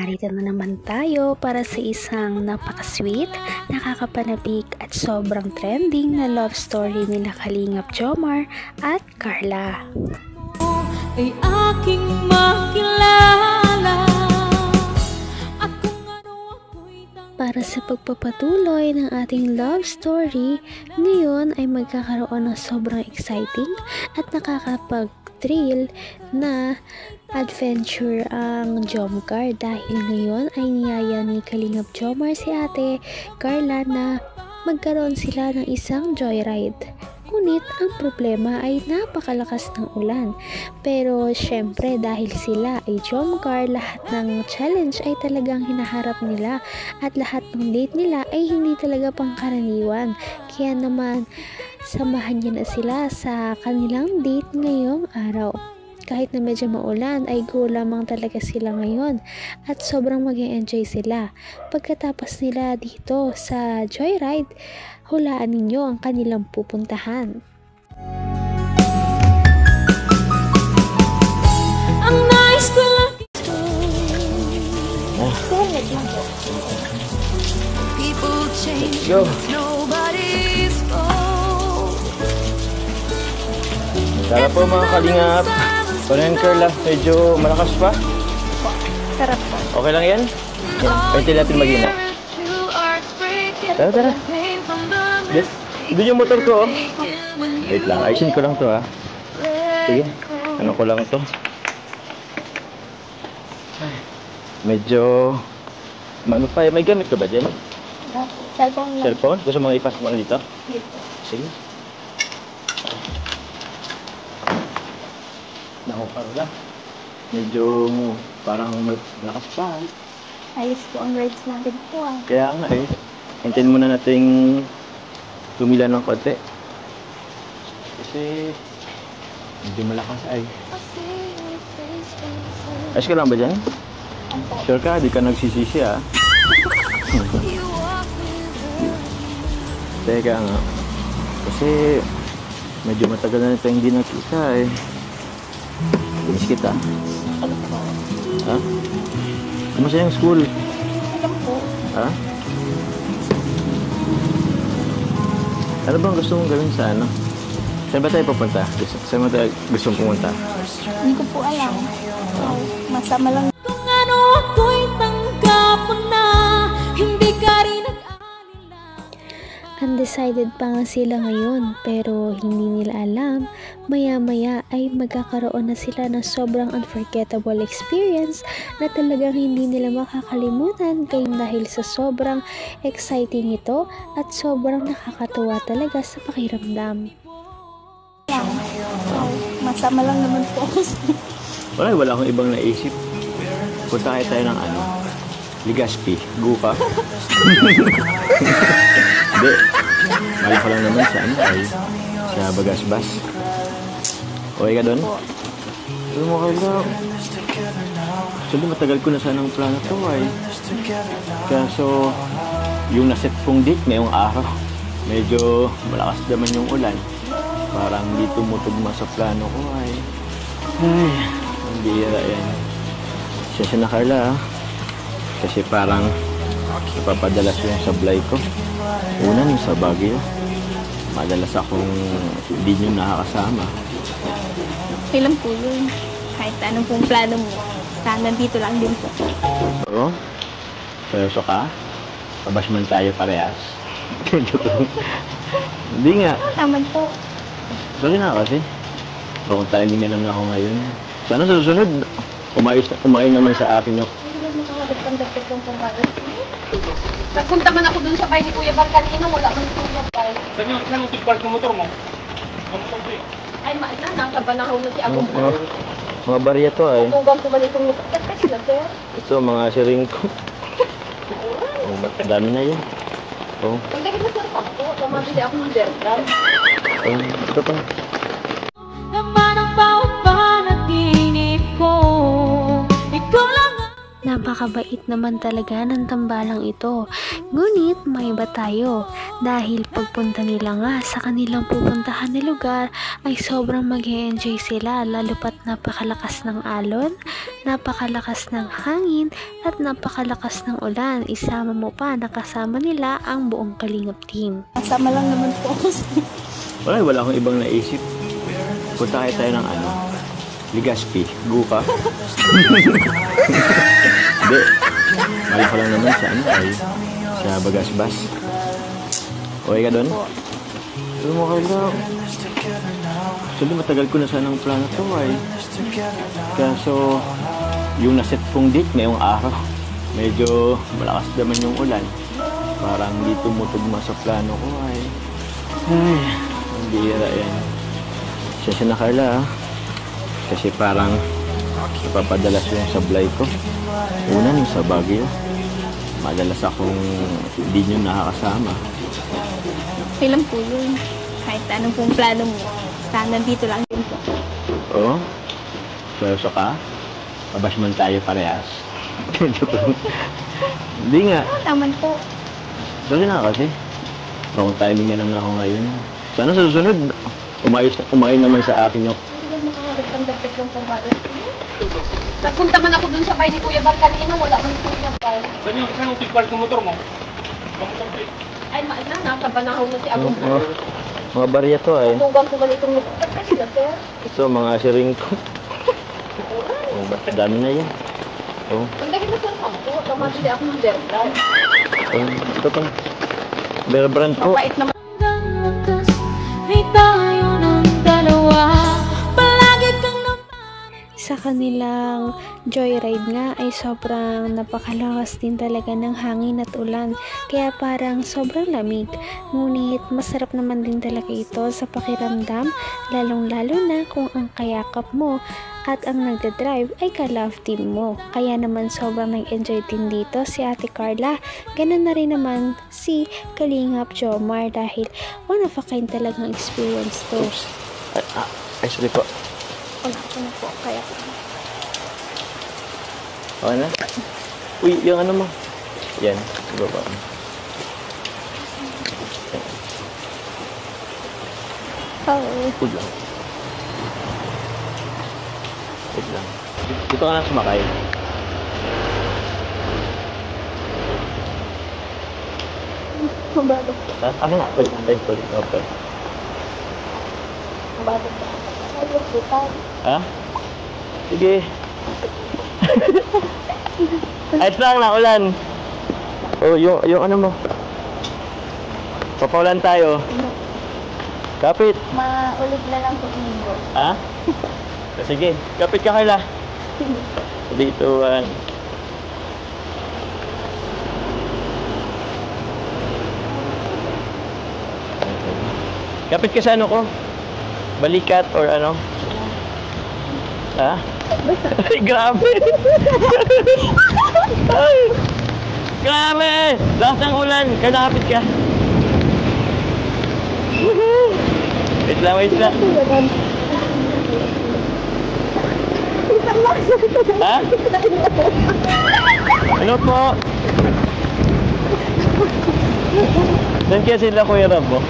narito na naman tayo para sa isang napaka-sweet, nakakapanabik at sobrang trending na love story nila Kalingap Jomar at Carla. Ay aking makilala. Para sa pagpapatuloy ng ating love story, ngayon ay magkakaroon ng sobrang exciting at nakakapag-thrill na adventure ang Jomcar dahil ngayon ay niyaya ni Kalingap Jomar si ate Carla na magkaroon sila ng isang joyride. Ngunit ang problema ay napakalakas ng ulan. Pero syempre dahil sila ay Jomcar, lahat ng challenge ay talagang hinaharap nila at lahat ng date nila ay hindi talaga pangkaraniwan. Kaya naman samahan niya na sila sa kanilang date ngayong araw. Kahit na medyo maulan ay go lamang talaga sila ngayon at sobrang mag-enjoy sila. Pagkatapos nila dito sa joyride, hulaan ninyo ang kanilang pupuntahan. Ang nice ko lang. People change, nobody's fault. Sarap po mga Kalingap. Paano yan, Carla? Medyo malakas pa? Sarap po. Okay lang yan? Pwede natin mag-ina. Tara, tara. Doon yung motor ko, oh. Wait lang, ayusin ko lang to, ha. Sige, ano ko lang to. Medyo... Ano pa, may gamit ka ba dyan? Cellphone lang. Cellphone? Gusto mo ipasok mo na dito? Sige. Naku, Carla. Medyo parang malakas pa. Ayos po ang rides natin po ah. Kaya nga eh. Hintayin muna nating tumila ng konti. Kasi medyo malakas ay. Ayos ka lang ba dyan? Sure ka? Di ka nagsisisi ah. Teka nga. Kasi medyo matagal na ito hindi nakita eh. Miss kita. Ha? Kamusta yung school? Ha? Ano bang gusto mong gawin sa ano? Saan ba tayo pupunta? Saan ba tayo gusto mong pumunta? Hindi ko po alam. Masama lang. Kung ano ako'y tanggap mo na, hindi ka rin Undecided pa nga sila ngayon pero hindi nila alam maya-maya ay magkakaroon na sila ng sobrang unforgettable experience na talagang hindi nila makakalimutan dahil sa sobrang exciting ito at sobrang nakakatuwa talaga sa pakiramdam. Masama lang naman po. Wala akong ibang naisip. Punta kayo tayo ng ano? Legazpi. Gupa. Hindi. Mala ko lang naman sa ano ay sa Bagasbas. Okay ka doon? Pero mo kayo. Actually, matagal ko na sanang plano to ay. Kaso, yung naset kong date ngayong araw, medyo malakas naman yung ulan. Parang di tumutugma sa plano ko ay. Ay, ang bihira yan. Siya na Carla kasi parang napapadalas yung sablay ko. Una yung sa Baguio, madalas akong hindi nyo nakakasama. Okay lang po yun. Kahit anong pong plano mo, nandito lang din po. Oo? Seryoso ka? Pabash man tayo parehas. Hindi nga. Naman po. Sorry na kasi. Kung taling na lang ako ngayon. Sana sa susunod, kumain naman sa akin yung... Nagpunta man ako dun sa bahay ni Kuya Bar kanina, wala man Kuya Bar. Saan yung tugpark ng motor mo? Ang motor ko eh. Ay, nasa banahon na si Agong. Mga barya to ay. Tugang ko man itong nagtakas na, sir. Ito, mga siring ko. Dami na yan. Oh. Pagdagin na sir ako, tumabili ako ng Dergan. Ito pa. naman ang bawat panaginip ko. Ikaw lang ang napakabait naman talaga ng tambalang ito. Ngunit may iba tayo dahil pagpunta nila nga sa kanilang pupuntahan na lugar ay sobrang mag-e-enjoy sila, lalo pat napakalakas ng alon, napakalakas ng hangin at napakalakas ng ulan. Isama mo pa nakasama nila ang buong Kalingap team. Kasama lang naman po ako. Wala akong ibang naisip. Punta kayo tayo ng Legazpi, Guka. Hindi. Wala ko lang naman sa sa Bagasbas. Okay ka doon? Pero mo kayo lang. Actually, matagal ko na sanang plano to Kaso, yung naset kong date ngayong araw, medyo malakas naman yung ulan. Parang di tumutugma sa plano ko Ay, ang bihira yan. Siya na Carla Kasi parang napapadalas yung sablay ko. Una yung sa Baguio. Madalas akong hindi nyo nakakasama. Okay lang po yun. Kahit anong pong plano mo, basta nandito lang din po. Oo? Seryoso ka? Mabashman tayo parehas. Hindi nga. Naman po. Sorry na kasi. Wrong timing na naman ako ngayon. Sana sa susunod, umayin naman sa akin yung... Nagpunta man ako dun sa bahay ni Kuya Bal kanina, wala man Kuya Bal. Saan yung tigpark ng motor mo? Ay, nasa banahon na si Abong. Mga barya to Tugang ko man itong motor kasi na sir. So, mga siring ko. Dami na yan. Oh. Ang dahil na sir ako, namamili ako ng Berbrand. Ito pang Berbrand ko. Mapait naman. Ay tayo ng dalawa. Palagi kang Sa kanilang joyride nga ay sobrang napakalakas din talaga ng hangin at ulan, kaya parang sobrang lamig. Ngunit masarap naman din talaga ito sa pakiramdam, lalong-lalo na kung ang kayakap mo at ang nagdadrive ay ka-love team mo. Kaya naman sobrang nag-enjoy din dito si Ate Carla. Ganun na rin naman si Kalingap Jomar dahil one of a kind talagang experience to. Ay, sorry po. Wala ko na po, kaya Okay na? Uy, yung ano mo? Yan, ibaba. Good lang. Good lang. Dito ka na sumakay. mabago po. Ano nga? Wait, okay. Mabago po. Ayos po tayo. Ha? Sige. Ayos lang na, ulan. Oh, yung ano mo. Papaulan tayo. Kapit. Maulit na lang po linggo. Ha? Sige, kapit ka Carla. Dito, kapit ka sa ano ko? Balikat or ano? Ha? Ay, grabe! Ay! Grabe! Lakas ng ulan! Kalapit ka! Woohoo! Wait lang, wait lang. Ha? Ano po? Saan kaya sila Kuya Rob mo?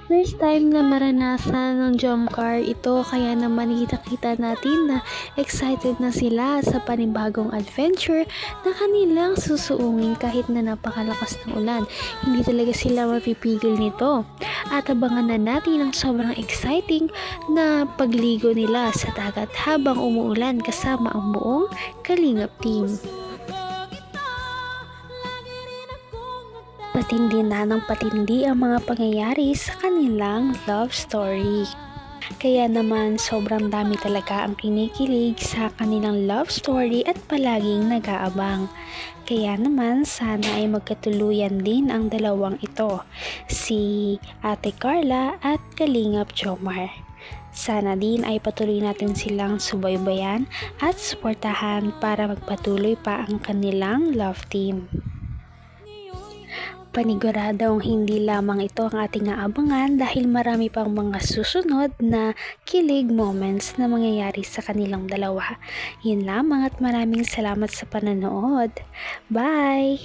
First time na maranasan ng jump car ito, kaya naman kita natin na excited na sila sa panibagong adventure na kanilang susuungin kahit na napakalakas ng ulan. Hindi talaga sila mapipigil nito. At abangan na natin ang sobrang exciting na pagligo nila sa dagat habang umuulan kasama ang buong Kalingap team. Patindi na ng patindi ang mga pangyayari sa kanilang love story. Kaya naman sobrang dami talaga ang kinikilig sa kanilang love story at palaging nag-aabang. Kaya naman sana ay magkatuluyan din ang dalawang ito, si Ate Carla at Kalingap Jomar. Sana din ay patuloy natin silang subaybayan at suportahan para magpatuloy pa ang kanilang love team. Paniguradong hindi lamang ito ang ating aabangan dahil marami pang mga susunod na kilig moments na mangyayari sa kanilang dalawa. Yun lamang at maraming salamat sa panonood. Bye!